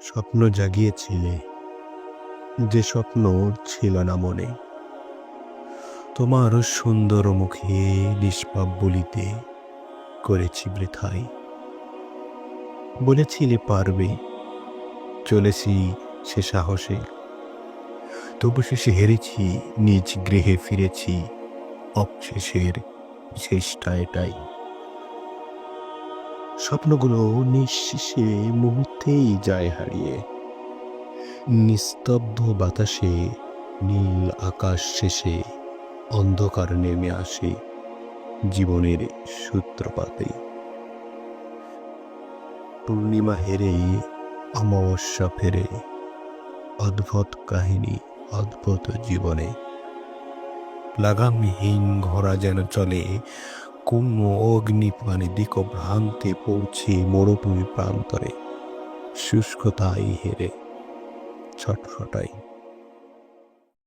স্বপ্ন জাগিয়েছিলে, যে স্বপ্ন ছিল না মনে। তোমার সুন্দর মুখে নিষ্পাপ বলিতে করেছি বৃথাই। বলেছিলে পারবে, চলেছি সে সাহসে। তবু শেষে হেরেছি, নিজ গৃহে ফিরেছি। অবশেষের শেষটা এটাই। স্বপ্নগুলো নিঃশেষে মুহূর্তেই যায় হারিয়ে। নিস্তব্ধ বাতাসে, নীল আকাশ শেষে অন্ধকার নেমে আসে জীবনের সূত্রপাতে। পূর্ণিমা হেরে, অমাবস্যা ফেরে, অদ্ভুত কাহিনী, অদ্ভুত জীবনে। লাগামহীন ঘোড়া যেন চলে কোন অগ্নিপানে দিকভ্রান্তে পৌঁছে মরুভূমি প্রান্তরে। শুষ্কতাই হেরে ছটফটাই।